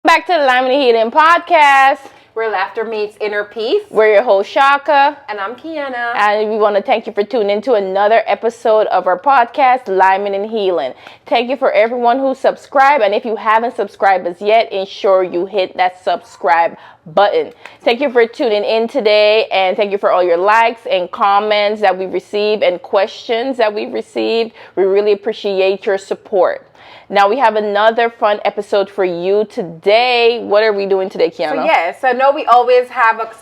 Back to the Lime and Healing podcast. Where laughter meets inner peace. We're your host, Shaka. And I'm Kiana. And we want to thank you for tuning in to another episode of our podcast, Lyman and Healing. Thank you for everyone who subscribed. And if you haven't subscribed as yet, ensure you hit that subscribe button. Thank you for tuning in today. And thank you for all your likes and comments that we received and questions that we received. We really appreciate your support. Now we have another fun episode for you today. What are we doing today, Kiana? So I know we always have a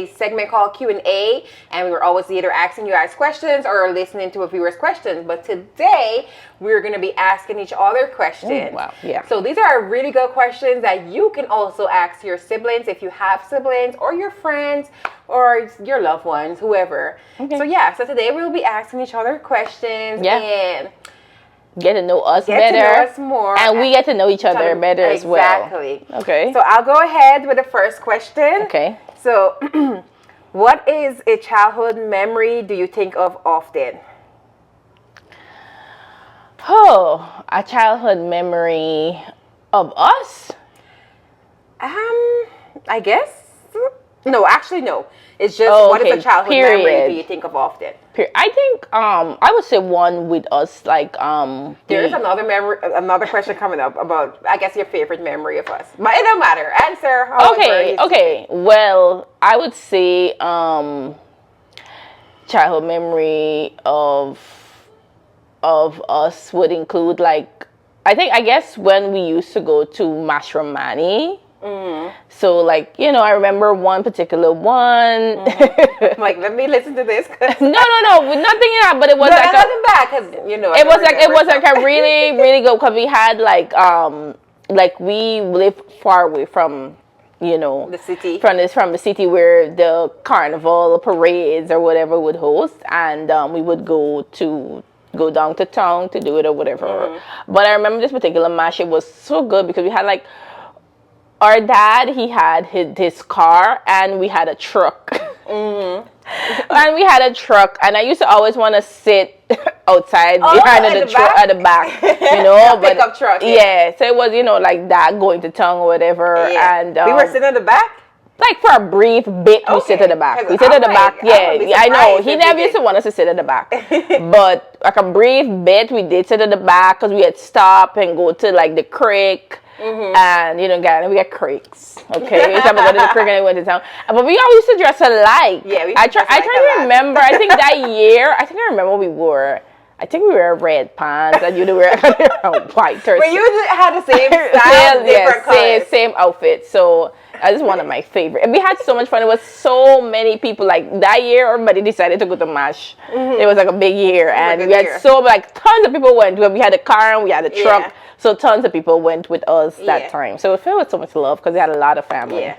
segment called Q&A, and we were always either asking you guys questions or listening to a viewer's questions. But today we're going to be asking each other questions. Wow, yeah. So these are really good questions that you can also ask your siblings if you have siblings, or your friends, or your loved ones, whoever. Okay. So today we'll be asking each other questions and get to know us get better. to know us more. And we get to know each other better as well. Exactly. Okay. So I'll go ahead with the first question. Okay. So, what is a childhood memory do you think of often? Oh, a childhood memory of us? I guess. No, actually, no. It's just what is a childhood memory do you think of often? I think I would say one with us, like there is another question coming up about, I guess, your favorite memory of us, but it don't matter. Answer. Okay. Well, I would say childhood memory of us would include, like, I guess when we used to go to Mashramani. So, like, I remember one particular one. Like, let me listen to this. No, nothing in that, but it was like nothing bad, because it was like a really, really good, because we had like we lived far away from the city, from the city where the carnival parades or whatever would host, and we would go down to town to do it or whatever. But I remember this particular mash. It was so good because we had, like, our dad, he had his car, and we had a truck. And we had a truck, and I used to always want to sit outside behind the truck at the back, but pickup truck. Yeah, so it was, like that, going to town or whatever. Yeah. And we were sitting at the back? Like, for a brief bit, we sit at the back. We sit at the back, I know. He never used to want us to sit at the back. But, like, a brief bit, we did sit at the back, because we had stopped and go to, like, the creek. And we got creeks. Okay, we used to go to the creek and we went to town. But we always used to dress alike. Yeah, I try to remember. I think that year, I remember what we wore. I think we were red pants, and you were white. But you had the same style, different colors. Same outfit. So that is one of my favorite. And we had so much fun. It was so many people. Like, that year, everybody decided to go to MASH. It was like a big year, and we had tons of people went. We had a car and we had a truck. Yeah. So tons of people went with us that time. So it felt with so much love because we had a lot of family. Yeah.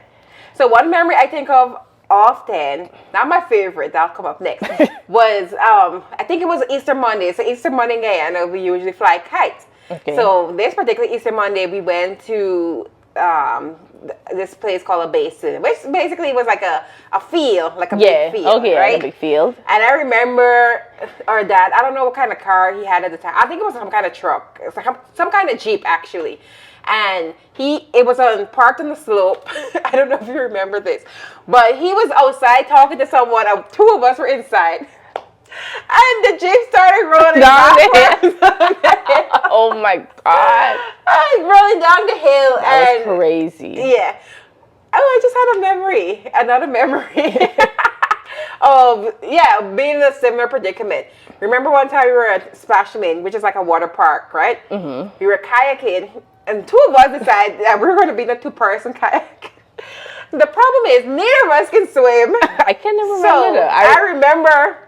So one memory I think of often, not my favorite, that'll come up next, was I think it was Easter Monday. So Easter Monday, I know we usually fly kites. Okay. So this particular Easter Monday, we went to this place called a basin, which basically was like a field, like a big field, right? Like a big field. And I remember our dad, I don't know what kind of car he had at the time. I think it was some kind of truck. It was like some kind of Jeep, actually. And it was parked on the slope. I don't know if you remember this, but he was outside talking to someone. Two of us were inside. And the Jeep started rolling down the hill. Oh my God. Rolling down the hill. That was crazy. Yeah. Oh, I just had another memory of, being in a similar predicament. Remember one time we were at Splashman, which is like a water park, right? We were kayaking, and two of us decided that we were going to be the two-person kayak. The problem is, neither of us can swim. I can't remember that. I remember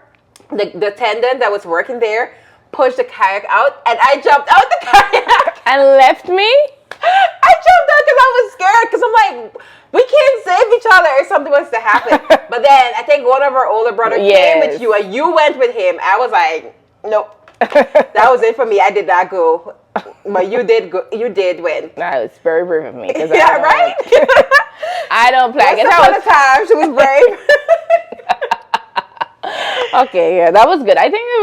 the attendant that was working there pushed the kayak out, and I jumped out the kayak. And left me? I jumped out because I was scared, because I'm like, we can't save each other if something was to happen. But then I think one of our older brothers came with you, and you went with him. I was like, nope. That was it for me. I did not go. But you did go. You did win. That was very brave of me. Yeah, right? I don't play. Once upon a time, she was brave. Okay, yeah, that was good. I think it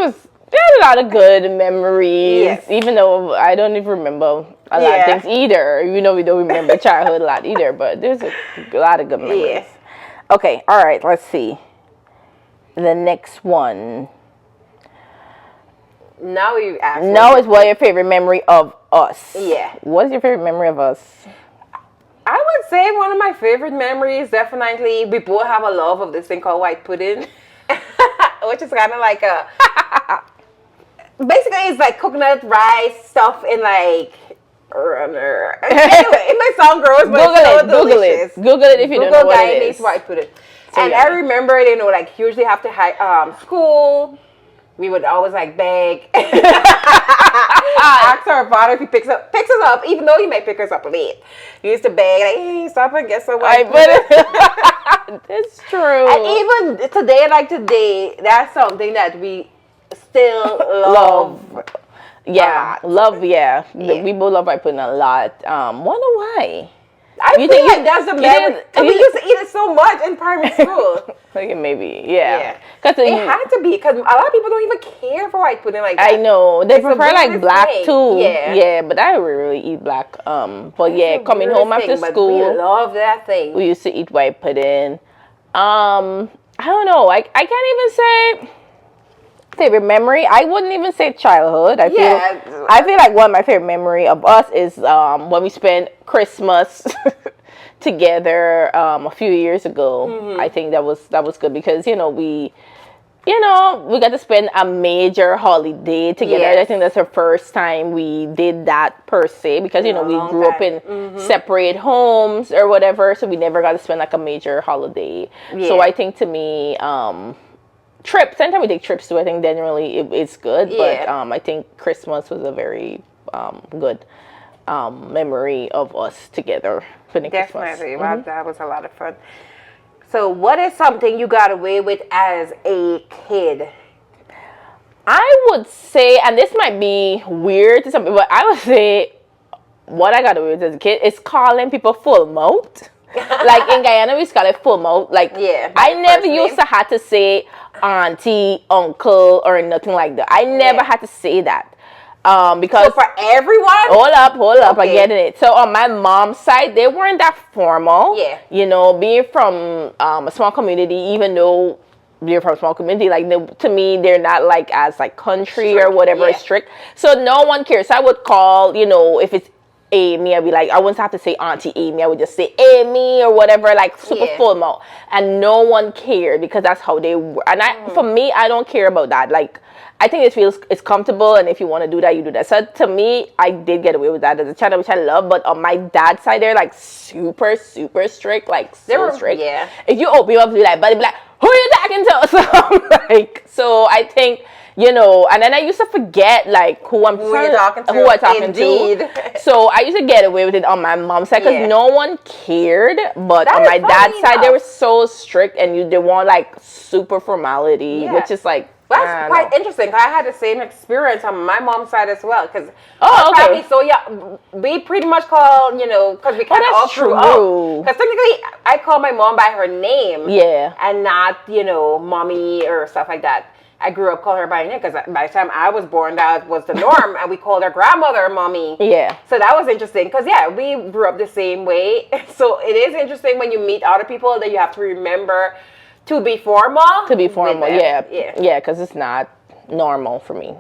had a lot of good memories, Yes. even though I don't even remember a lot Yeah. of things either. You know, we don't remember childhood a lot either, but there's a lot of good memories. Yeah. Okay, all right, let's see. The next one. Now you ask. Now is what your favorite memory of us? Yeah. What is your favorite memory of us? I would say one of my favorite memories, definitely, we both have a love of this thing called white pudding, which is kind of like a, basically it's like coconut rice stuff in like, anyway, it might sound gross, but it's so delicious. Google it if you don't know what it Guyanese is. white pudding. So, And yeah. I remember, like usually after school, we would always like beg, ask our father if he picks us up, even though he may pick us up late. We used to beg, like, hey, stop and get some white pudding. That's true. And even today, that's something that we still love. Yeah, love. Yeah, Yeah. we both love white pudding a lot. Wonder why? I You feel think like you- that's the you memory. think- Because we used to eat it so much in primary school. Okay, maybe. Yeah. Yeah. Because It had to be, because a lot of people don't even care for white pudding like that. I know they It's the prefer like weirdest black thing. too. Yeah. Yeah, but I really eat black. But yeah, It's the coming home weirdest after thing, school, But we love that thing. we used to eat white pudding. I don't know. I can't even say favorite memory. I wouldn't even say childhood. I feel like one of my favorite memory of us is when we spent Christmas together a few years ago. Mm-hmm. I think that was good because we got to spend a major holiday together. Yes. I think that's the first time we did that per se because we a long grew up time. in separate homes or whatever, so we never got to spend like a major holiday. So Yeah. I think to me, trips. Anytime we take trips too, I think generally it's good. Yeah. But I think Christmas was a very good memory of us together spending Definitely. Christmas. Wow, that was a lot of fun. So, what is something you got away with as a kid? I would say, and this might be weird to some people, but I would say what I got away with as a kid is calling people full mouth. Like in Guyana, we call it full mouth. Like Yeah, I never first used name. to have to say auntie, uncle, or nothing like that. I never Yeah. had to say that because. So, for everyone? Hold up, I Okay. get it. So on my mom's side, they weren't that formal. Yeah. Being from a small community, even though they're from a small community, like to me, they're not like as like country or Strict, whatever yeah. strict. So no one cares. So I would call, if it's Amy, I'd be like, I wouldn't have to say Auntie Amy. I would just say Amy or whatever, like super Yeah. full mouth. And no one cared because that's how they were. And for me, I don't care about that. Like, I think it's comfortable, and if you want to do that, you do that. So to me, I did get away with that as a child, which I love. But on my dad's side, they're like super, super strict, like so strict. Yeah. If you open up to be like, buddy, be like, who are you talking to? So I'm like, so I think. And then I used to forget like who I'm talking to. who I'm talking Indeed. to. So I used to get away with it on my mom's side because Yeah. no one cared. But That on is my funny dad's side, they enough. were so strict, and they want like super formality, Yeah. which is like. That's I don't quite know. interesting. 'Cause I had the same experience on my mom's side as well. Because Oh, okay. so yeah, we pretty much call because we kind of that's all grew true. up. Because technically, I call my mom by her name. Yeah. And not mommy or stuff like that. I grew up calling her by her name because by the time I was born, that was the norm, and we called her grandmother mommy. Yeah. So that was interesting because we grew up the same way. So it is interesting when you meet other people that you have to remember to be formal. To be with formal, them. yeah. Yeah, because it's not normal for me.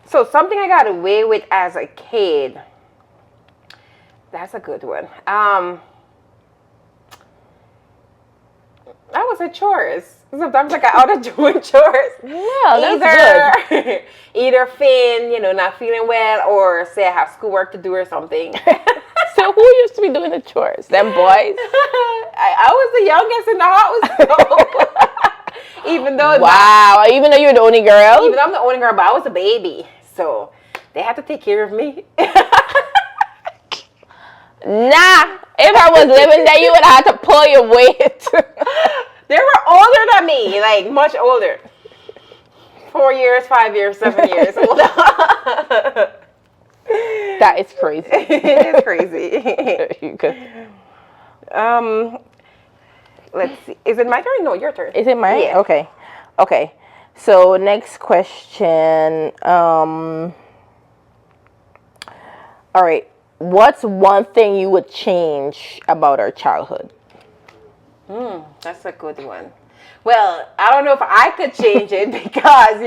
So something I got away with as a kid. That's a good one. I was at chores. Sometimes I got out of doing chores. Yeah, that's good. Either Finn, not feeling well, or say I have schoolwork to do or something. So who used to be doing the chores? Them boys? I was the youngest in the house. So even though Wow. Even though you're the only girl? even though I'm the only girl, but I was a baby, so they had to take care of me. Nah. If I was living there, you would have to pull your weight. They were older than me, like much older. 4 years, 5 years, 7 years older. That is crazy. It is crazy. You could. Let's see. Is it my turn? No, your turn. Is it mine? Yeah. Okay. So next question. All right. What's one thing you would change about our childhood? That's a good one. Well, I don't know if I could change it because,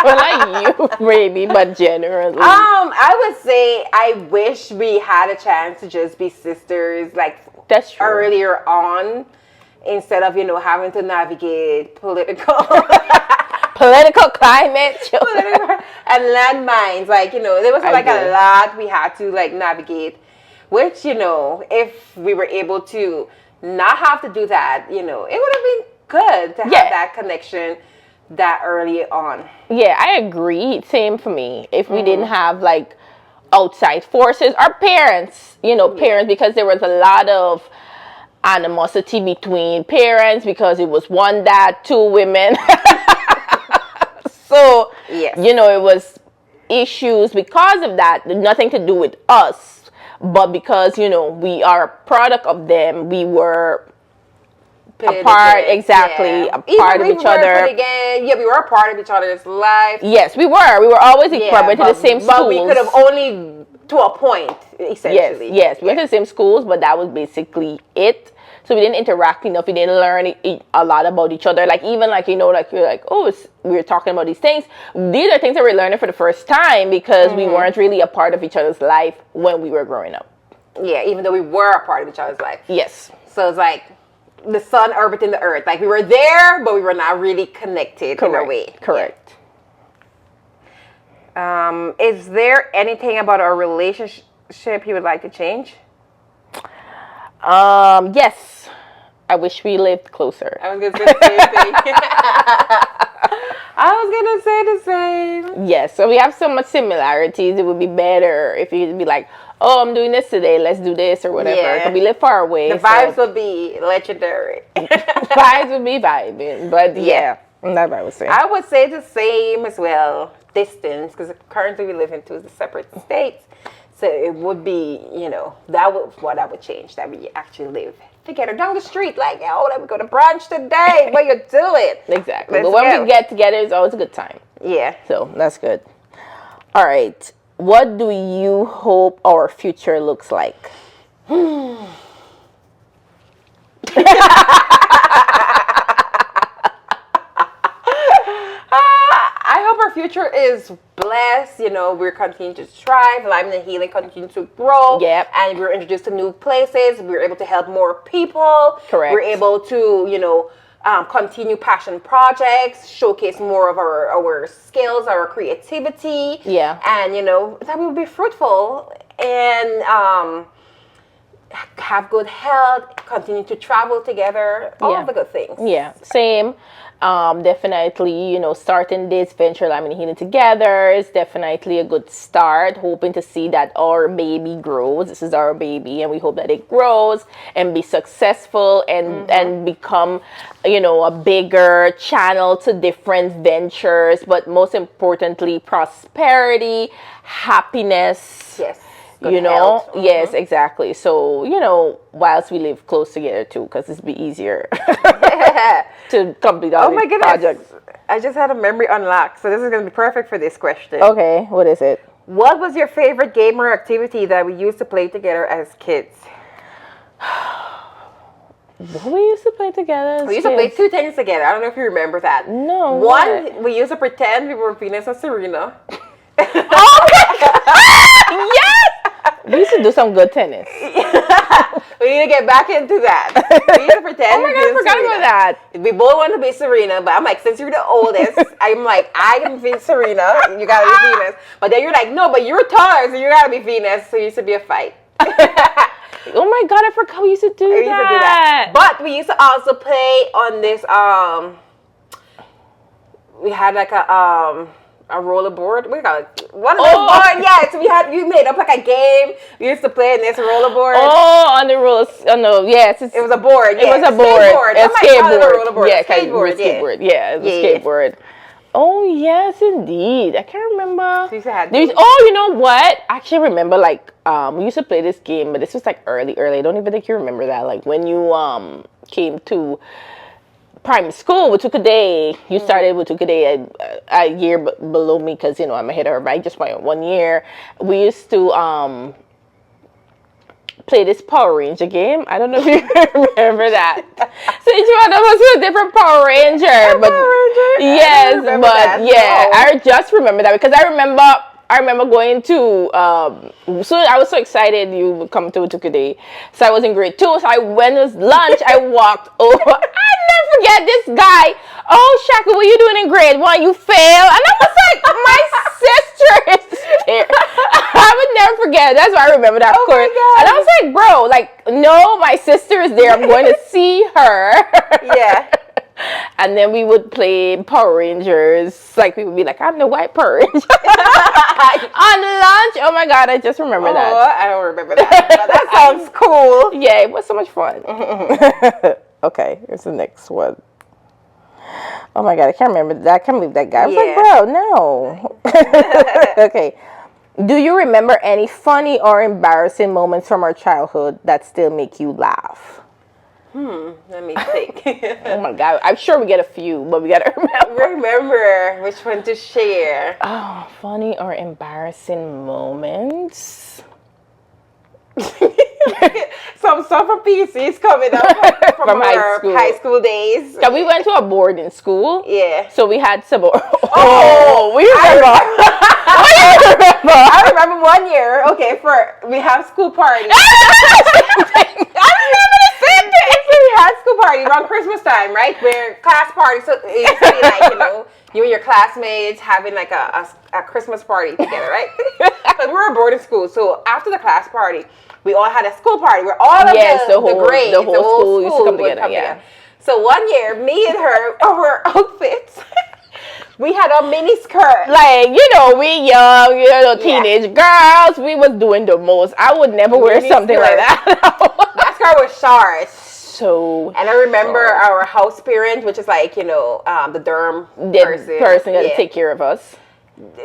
Well, not you, maybe, but generally. I would say I wish we had a chance to just be sisters, like That's true. earlier on, instead of having to navigate political Political climate. and landmines. Like there was like a lot we had to like navigate, which if we were able to not have to do that, it would have been good to have that connection that early on. Yeah, I agree. Same for me. If we didn't have like outside forces, our parents, parents, because there was a lot of animosity between parents because it was one dad, two women. So, Yes. it was issues because of that. Nothing to do with us, but because, we are a product of them, we were a part, exactly, a part of each other. We were a part of each other's life. Yes, we were. We were always equipped, went to the same schools. But we could have only to a point, essentially. Yes. We went to the same schools, but that was basically it. So we didn't interact enough. We didn't learn a lot about each other. Like even like you're like, oh, we were talking about these things. These are things that we're learning for the first time because we weren't really a part of each other's life when we were growing up. Yeah, even though we were a part of each other's life. Yes. So it's like the sun orbiting the earth. Like we were there, but we were not really connected in a way. Correct. Is there anything about our relationship you would like to change? Yes. I wish we lived closer. I was gonna say the same thing. I was gonna say the same. Yes. So we have so much similarities. It would be better if you'd be like, oh, I'm doing this today. Let's do this or whatever. Yeah. Because we live far away. The vibes would be legendary. Vibes would be vibing. But yeah, that's what I would say. I would say the same as well. Distance, because currently we live in two separate states. So it would be, that would what I would change. That we actually live together down the street. Like, let me go to brunch today. What you doing? Exactly. But when we get together, it's always a good time. Yeah. So that's good. All right. What do you hope our future looks like? I hope our future is blessed. We're continuing to strive. Lyman and Healing continue to grow. Yep. And we're introduced to new places. We're able to help more people. Correct. We're able to, continue passion projects, showcase more of our skills, our creativity. Yeah. And, that will be fruitful and have good health, continue to travel together, all of the good things. Yeah, same. Definitely, starting this venture, Lyman and Healing together is definitely a good start. Hoping to see that our baby grows. This is our baby, and we hope that it grows and be successful and become, a bigger channel to different ventures. But most importantly, prosperity, happiness. Yes. Health. Yes, exactly. So, whilst we live close together too, because it's be easier to complete all these projects. I just had a memory unlocked, so this is going to be perfect for this question. Okay, what is it? What was your favorite game or activity that we used to play together as kids? What we used to play together? We used to play two things together. I don't know if you remember that. No. One, we used to pretend we were Venus and Serena. Oh my God! Yes! We used to do some good tennis. We need to get back into that. We used to pretend. Oh my God, I forgot about that. We both want to be Serena, but I'm like, since you're the oldest, I'm like, I can be Serena, you gotta be Venus. But then you're like, no, but you're taller, so you gotta be Venus. So it used to be a fight. Oh my God, I forgot we used to do that. But we used to also play on this, we had like a rollerboard. We got one of those boards. Yes, we made up like a game. We used to play in this rollerboard. Oh, on the rollers. Oh no, yes, it was a board. It was a board. A skateboard. Yeah, skateboard. Yeah, it was a skateboard. Oh yes, indeed. I can't remember. You know what? I actually remember we used to play this game, but this was like early. I don't even think you remember that. Like when you came to primary school with Tukaday. You started with Tukaday a year below me because, you know, I'm ahead of her by just by 1 year. We used to play this Power Ranger game. I don't know if you remember that. So each one of us was a different Power Ranger. Yes, but yeah, I just remember that because I remember going to so I was so excited you would come to Tukaday. So I was in grade 2. So when it was lunch, I walked over. I never forget this guy. Oh, Shaka, what are you doing in grade 1? You failed. And I was like, my sister is there. I would never forget. That's why I remember that course. And I was like, bro, like, no, my sister is there. I'm going to see her. Yeah. And then we would play Power Rangers. Like, we would be like, I'm the white Power Ranger. On lunch. Oh my God, I just remember that. I don't remember that. But that sounds cool. Yeah, it was so much fun. Okay, here's the next one. Oh my God, I can't remember that. I can't believe that guy. I was like, bro, no. Okay. Do you remember any funny or embarrassing moments from our childhood that still make you laugh? Let me think. Oh my God, I'm sure we get a few, but we gotta remember which one to share. Oh, funny or embarrassing moments? Some stuff from PC's coming up from our high school days. So we went to a boarding school. Yeah. So we had some. Oh, we remember. I remember 1 year. Okay, we have school party. I remember the same thing. So we had school party around Christmas time, right? Where class party. So it used to be like, you know, you and your classmates having like a Christmas party together, right? But we were a boarding school, so after the class party, we all had a school party where all of the grades, the whole school used to come together. Yeah. So 1 year, me and her, our outfits, we had a mini skirt. Like, you know, we young, you know, teenage girls, we was doing the most. I would never wear something like that. That skirt was short. So and I remember our house parent, which is like, you know, the Durham person that take care of us.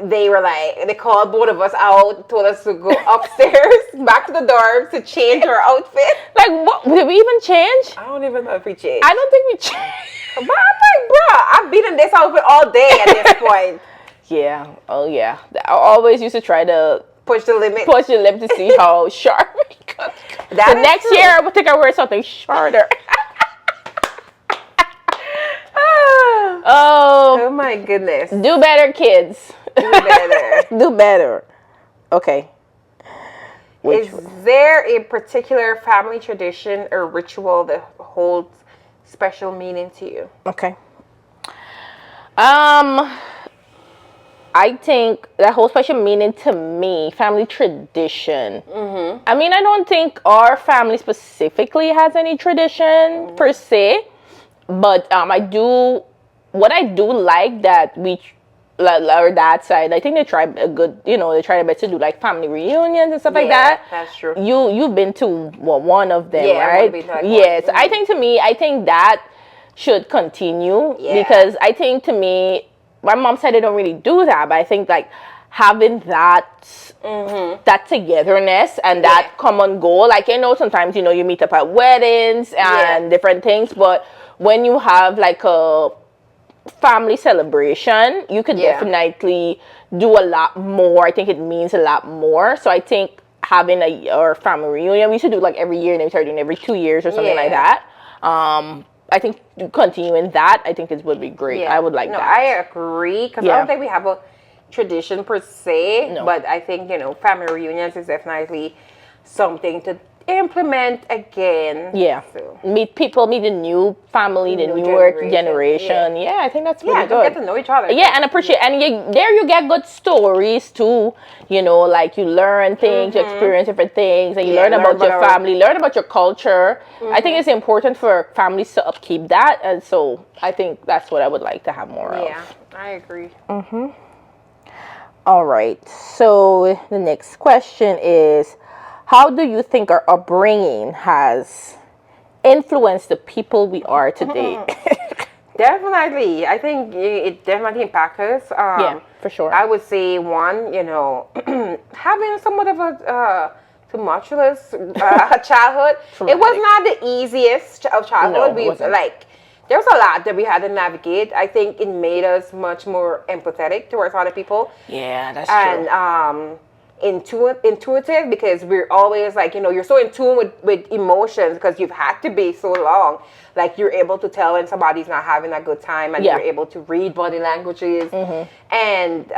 They were like, they called both of us out, told us to go upstairs, back to the dorms to change our outfit. Like, what? Did we even change? I don't even know if we changed. I don't think we changed. But I'm like, bro, I've been in this outfit all day at this point. Yeah. Oh, yeah. I always used to try to push the limit to see how sharp we could. The next year, I would think I wear something shorter. Oh my goodness. Do better, kids. Do better. Do better. Okay. Is there a particular family tradition or ritual that holds special meaning to you? Okay. I think that holds special meaning to me, family tradition. Mm-hmm. I mean, I don't think our family specifically has any tradition per se, but what I do like that our dad's side, I think they try their best to do like family reunions and stuff like that. That's true. You've been to one of them, right? Yes. I think that should continue because I think to me, my mom said they don't really do that, but I think like having that togetherness and that common goal, like, you know, sometimes, you know, you meet up at weddings and different things, but when you have like a family celebration, you could definitely do a lot more. I think it means a lot more. So I think having our family reunion, we used to do like every year, and we started doing every 2 years or something like that. I think continuing that, I think it would be great. I would like that. I agree, because I don't think we have a tradition per se, but I think, you know, family reunions is definitely something to implement again. Yeah. So. Meet the new family, the newer generation. Yeah, I think that's really good. Get to know each other. Yeah, and appreciate, and you get good stories too. You know, like you learn things, you experience different things, and you learn about your family, learn about your culture. I think it's important for families to upkeep that, and so I think that's what I would like to have more of. Yeah, I agree. All right. So the next question is, how do you think our upbringing has influenced the people we are today? Definitely. I think it definitely impacts us. Yeah, for sure. I would say one, you know, having somewhat of a tumultuous childhood. It was not the easiest of childhood. No, it wasn't. Like, There was a lot that we had to navigate. I think it made us much more empathetic towards other people. Yeah, that's And true. intuitive, because we're always like, you're so in tune with emotions because you've had to be so long. Like, you're able to tell when somebody's not having a good time, and Yeah. you're able to read body languages. And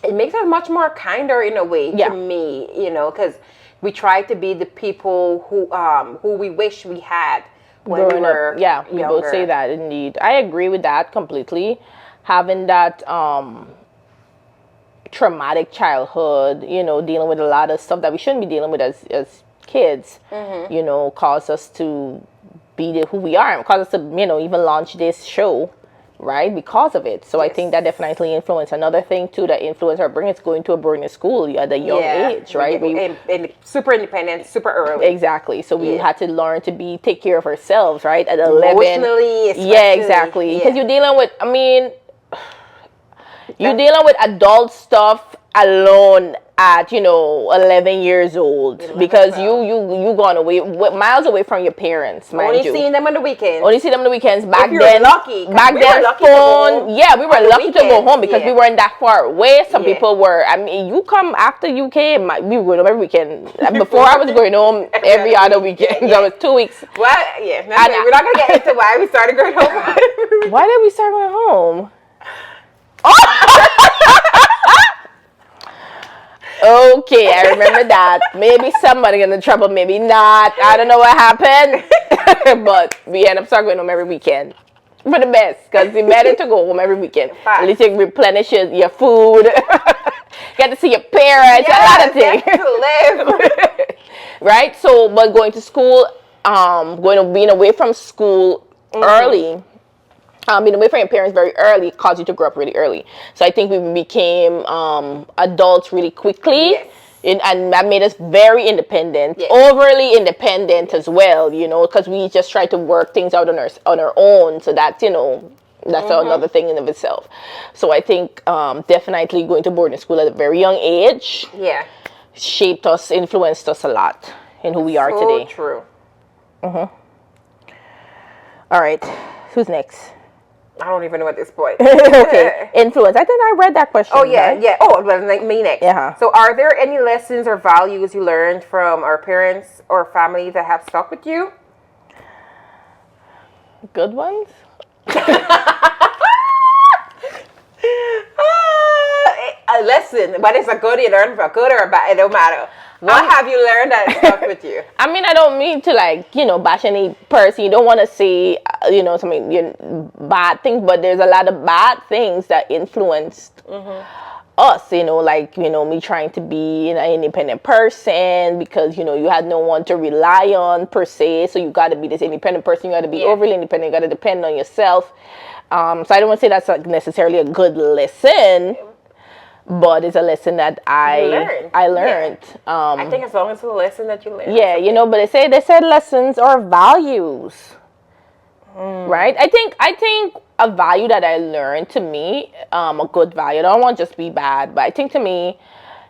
it makes us much more kinder in a way Yeah. to me, because we try to be the people who we wish we had when we Growing were up, yeah, we both younger. say that indeed. I agree with that completely. Having that traumatic childhood, dealing with a lot of stuff that we shouldn't be dealing with as kids, caused us to be who we are, and caused us to, even launch this show, right? Because of it. So I think that definitely influenced. Another thing too that influenced our bringing is going to a boarding school at a young age, right? And super independent, super early. Exactly. So we had to learn to take care of ourselves, right? At 11. Emotionally, especially. Yeah, exactly. Because you're dealing with, you're dealing with adult stuff alone at 11 years old, because you gone away miles away from your parents, mind only you. seeing them on the weekends. Only see them on the weekends. Back If you're then, lucky, 'cause back we then, were lucky to go home we were on the lucky to go weekends, home because we weren't that far away. Some Yeah. people were. You come after you came, we were going home every weekend. Before I was going home every other weekend. That was 2 weeks. Well, yeah, we're not gonna get into why we started going home. Why did we start going home? Okay, I remember that. Maybe somebody got in trouble, maybe not. I don't know what happened. But we end up starting going home every weekend. For the best, because it's better to go home every weekend. Fact. At least you replenish your food. Get to see your parents, a lot of things. To live. Right? So, but going to school, being away from school early, being away from your parents very early caused you to grow up really early. So I think we became adults really quickly. Yes. And that made us very independent, Yes. overly independent as well, because we just tried to work things out on our own. So that's, that's another thing in of itself. So I think definitely going to boarding school at a very young age Yeah. shaped us, influenced us a lot in who we are today. So true. All right, who's next? I don't even know at this point. Okay, influence. I think I read that question. Oh yeah, right? yeah. Oh, well, like me next. Uh-huh. So, are there any lessons or values you learned from our parents or family that have stuck with you? Good ones. A lesson, but it's a good you learn from, good or bad, it don't matter. What have you learned that stuck with you? I don't mean to bash any person. You don't want to say something bad things, but there's a lot of bad things that influenced us. Me trying to be an independent person because you had no one to rely on per se. So you got to be this independent person. You got to be overly independent. You got to depend on yourself. So I don't want to say that's necessarily a good lesson. But it's a lesson that I learned. Yeah. I think as long as it's a lesson that you learn. Yeah, but they said lessons are values, right? I think a value that I learned, to me, a good value. I don't want to just be bad, but I think to me,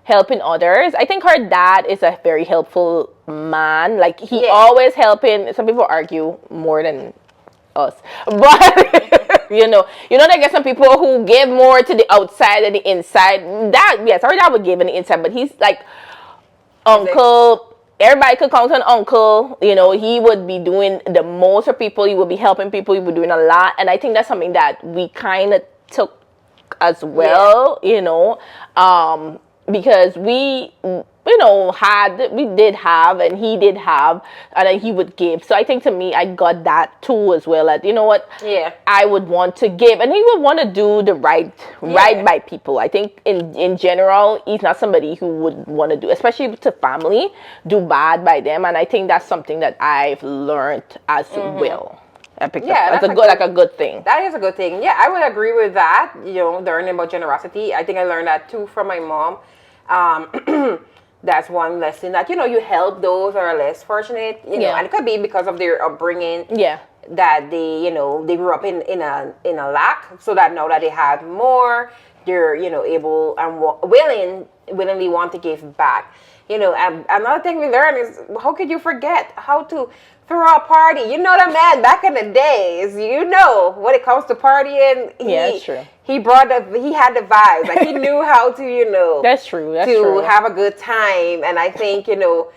helping others. I think her dad is a very helpful man. Like he always helping. Some people argue more than us, but they get some people who give more to the outside than the inside. That yes, our dad would give in the inside, but he's like uncle. Everybody could count on uncle. He would be doing the most for people. He would be helping people. He would be doing a lot, and I think that's something that we kind of took as well. Because we did have, and he did have, and then he would give. So I think to me, I got that too as well. That I would want to give, and he would want to do the right by people. I think in general, he's not somebody who would want to do, especially to family, do bad by them. And I think that's something that I've learned as well. I picked up. That's a good thing. That is a good thing. Yeah, I would agree with that. Learning about generosity. I think I learned that too from my mom. That's one lesson that you help those that are less fortunate. And it could be because of their upbringing. Yeah. That they they grew up in a lack, so that now that they have more, they're able and willingly want to give back. You know, another thing we learned is how could you forget how to throw a party? You know, the man back in the days, you know, when it comes to partying, that's true. He had the vibes. Like he knew how to, you know, That's true. That's to true. have a good time. And I think, you know,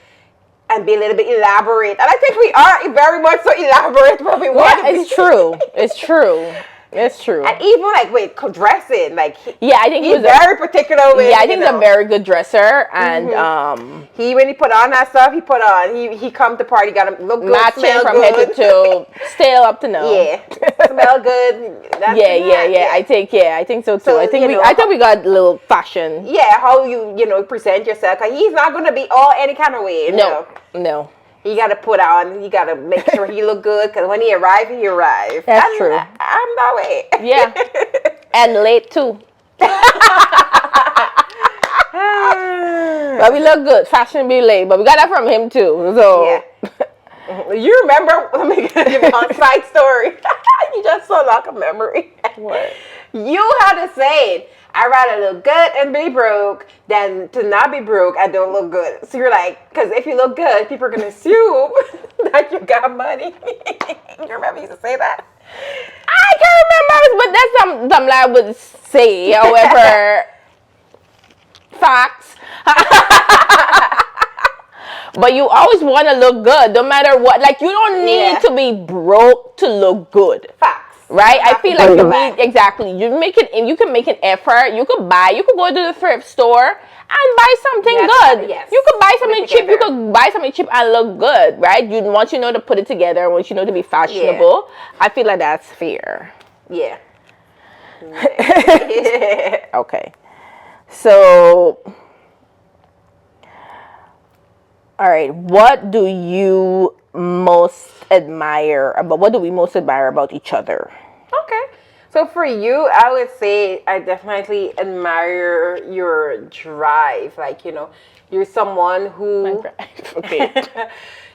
and be a little bit elaborate. And I think we are very much so elaborate when we want to be. It's true. It's true. It's true. And even like dressing, like I think he's very particular with. I think he's a very good dresser, and when he put on that stuff, he come to party, got to look good, matching smell from good. head to toe, still up to know. Yeah, smell good. That's Yeah. I think so too. So, I think you know, I think we got a little fashion. Yeah, how you know present yourself. Cause he's not gonna be all any kind of way. No. You got to put on. You got to make sure he look good. Because when he arrive, he arrive. That's true. I'm that way. Yeah, and late too. But we look good. Fashion be late, but we got that from him too. So yeah. You remember? Let me give you a side story. You just unlock a memory. What? You had to say, I'd rather look good and be broke than to not be broke and don't look good. So you're like, because if you look good, people are going to assume that you got money. You remember you used to say that? I can't remember, but that's something I would say. However, facts. But you always want to look good, no matter what. Like, you don't need to be broke to look good. Facts. Right? I feel like you can make an effort. You could go to the thrift store and buy something good. Yes. You could buy something cheap. You could buy something cheap and look good, right? Once you know to put it together, once you know to be fashionable, I feel like that's fair. Yeah. Okay. So, all right. What do we most admire about each other? Okay. So for you, I would say I definitely admire your drive. Like, you know, you're someone who Okay.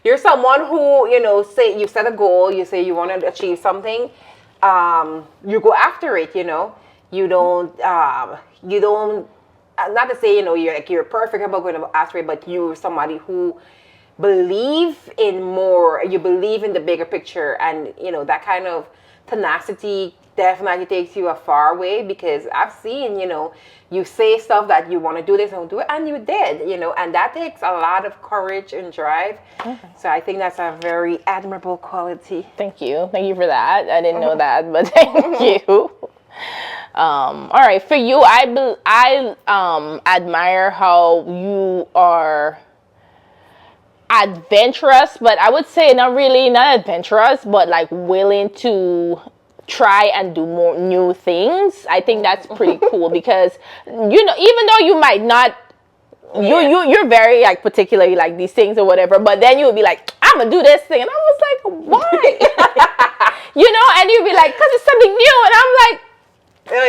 you're someone who, you know, say you set a goal, you say you want to achieve something, you go after it, you know. You don't not to say, you know, you're perfect about going after it, but you're somebody who believe in more, you believe in the bigger picture, and you know that kind of tenacity definitely takes you a far way, because I've seen, you know, you say stuff that you want to do this and do it, and you did, you know, and that takes a lot of courage and drive. So I think that's a very admirable quality. Thank you for that. I didn't know that, but thank you. All right, for you, I admire how you are adventurous, but I would say not adventurous, but like willing to try and do more new things. I think that's pretty cool, because you know, even though you might not, you're very like particularly like these things or whatever, but then you'll be like, I'm gonna do this thing, and I was like, why? You know, and you'll be like, because it's something new, and I'm like, good,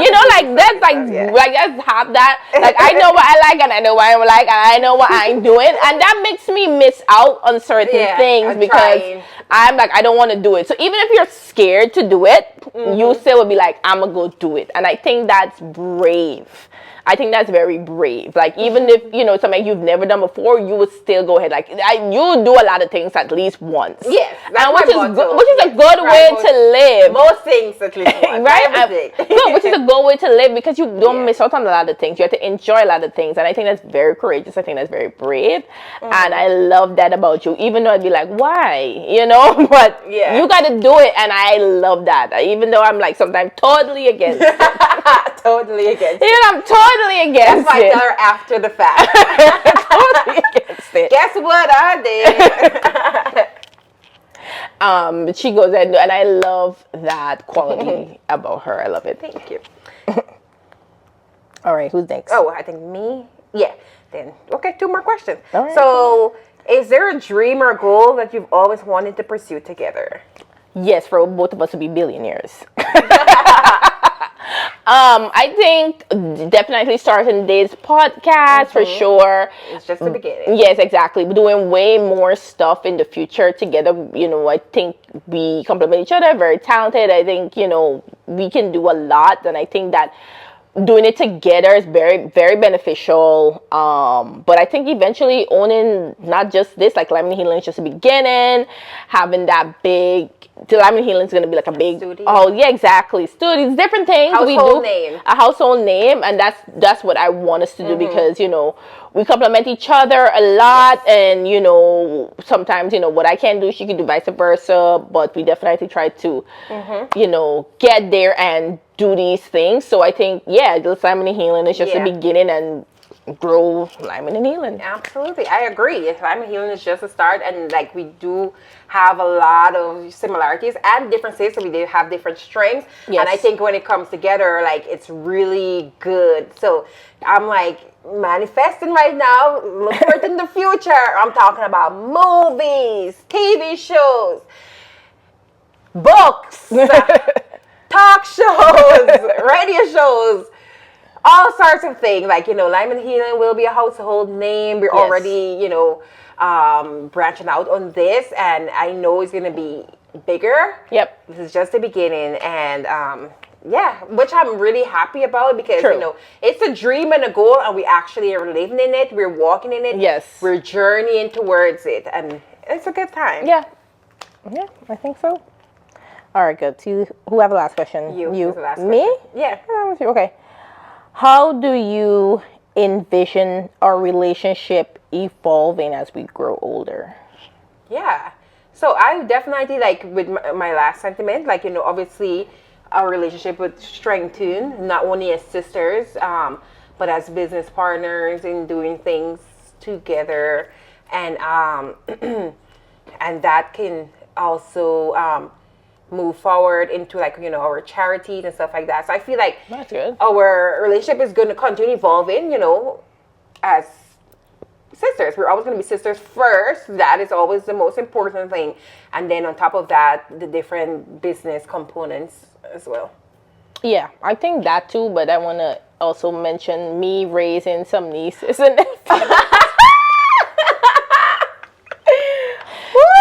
you know, like that's like that's half that. Like I know what I like, and I know what I don't like, and I know what I'm doing, and that makes me miss out on certain things, because I'm like, I don't want to do it. So even if you're scared to do it, you still would be like, I'm gonna go do it, and I think that's brave. I think that's very brave. Like, even if, you know, something you've never done before, you would still go ahead. Like, you do a lot of things at least once. Yes. And which is a good way to live. Most things at least once. Right? No, which is a good way to live, because you don't miss out on a lot of things. You have to enjoy a lot of things. And I think that's very courageous. I think that's very brave. And I love that about you. Even though I'd be like, why? You know? But you got to do it. And I love that. Even though I'm like sometimes totally against it. Totally against it. You know, I'm totally against That's my tell her after the fact. Totally against it. Guess what I did? She goes and I love that quality about her. I love it. Thank you. All right, who's next? Oh, I think me. Yeah. Then okay, 2 more questions. All right, so, is there a dream or goal that you've always wanted to pursue together? Yes, for both of us to be billionaires. I think definitely starting this podcast for sure. It's just the beginning. Yes, exactly. We're doing way more stuff in the future together. You know, I think we complement each other. Very talented. I think, you know, we can do a lot, and I think that doing it together is very, very beneficial. But I think eventually owning not just this, like Lyman Healing is just a beginning, having that big, the Lyman Healing is going to be like a big, studio. oh yeah, exactly. Studios, different things. Household name. A household name. And that's what I want us to do because, you know, we complement each other a lot. And, you know, sometimes, you know, what I can do, she can do vice versa. But we definitely try to, you know, get there and do these things. So I think, yeah, the Lyman and Healing is just the beginning and grow Lyman and Healing. Absolutely, I agree. Lyman Healing is just a start, and like we do have a lot of similarities and differences. So we do have different strengths, and I think when it comes together, like it's really good. So I'm like manifesting right now. Look for it in the future. I'm talking about movies, TV shows, books, talk shows, radio shows. All sorts of things, like, you know, Lyman Healing will be a household name. We're already, you know, branching out on this, and I know it's going to be bigger. Yep. This is just the beginning, and yeah, which I'm really happy about because, you know, it's a dream and a goal, and we actually are living in it. We're walking in it. Yes. We're journeying towards it, and it's a good time. Yeah. Yeah, I think so. All right, good. So who have the last question? You. The last Me? question. Yeah. Okay. How do you envision our relationship evolving as we grow older? Yeah. So I definitely, like with my last sentiment, like, you know, obviously our relationship would strengthen, not only as sisters, but as business partners in doing things together. And and that can also move forward into, like, you know, our charities and stuff like that. So I feel like that's good. Our relationship is going to continue evolving, you know, as sisters. We're always going to be sisters first. That is always the most important thing. And then on top of that, the different business components as well. Yeah, I think that too, but I want to also mention me raising some nieces and nephews.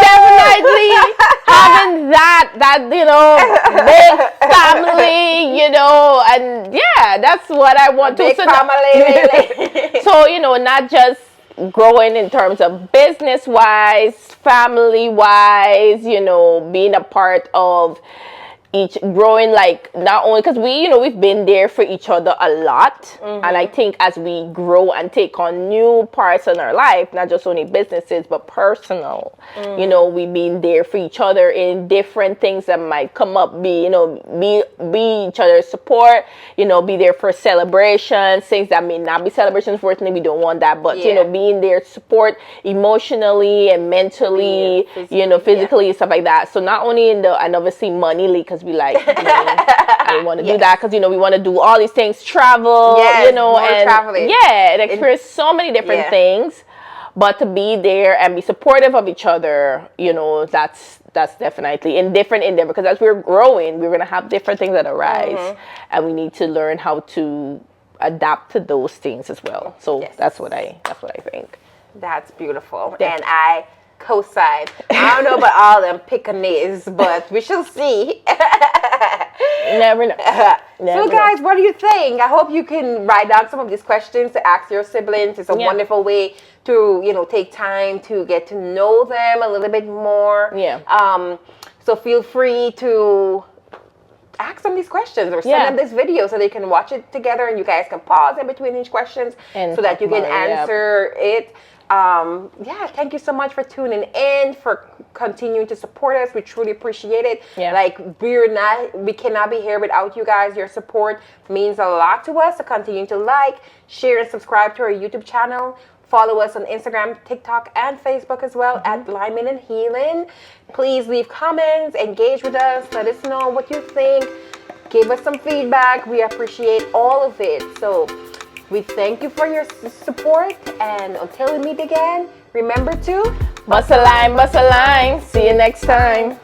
Definitely having that, you know, big family, you know, and yeah, that's what I want to. Big family. So, you know, not just growing in terms of business-wise, family-wise, you know, being a part of each, growing, like, not only because we, you know, we've been there for each other a lot, and I think as we grow and take on new parts in our life, not just only businesses but personal, you know, we've been there for each other in different things that might come up, be each other's support, you know, be there for celebrations, things that may not be celebrations. Fortunately, we don't want that, but you know, being there to support emotionally and mentally, you know, physically and stuff like that. So not only in the, and obviously moneyly, because we like, I want to do that because, you know, we want to do all these things, travel, you know, and traveling. And experience so many different things. But to be there and be supportive of each other, you know, that's definitely in different endeavor, because as we're growing, we're gonna have different things that arise, and we need to learn how to adapt to those things as well. So that's what I think. That's beautiful, and I co-sign. I don't know about all them Pekingese, but we shall see. Never know. So guys, what do you think? I hope you can write down some of these questions to ask your siblings. It's a wonderful way to, you know, take time to get to know them a little bit more. So feel free to ask them these questions or send them this video so they can watch it together, and you guys can pause in between each questions so that you can answer it. Thank you so much for tuning in, for continuing to support us. We truly appreciate it. Like, we cannot be here without you guys. Your support means a lot to us. So continue to like, share, and subscribe to our YouTube channel. Follow us on Instagram, TikTok, and Facebook as well at Lyman and Healing. Please leave comments, engage with us, let us know what you think, give us some feedback. We appreciate all of it. So we thank you for your support, and until we meet again, remember to bust a line, bust a line. See you next time.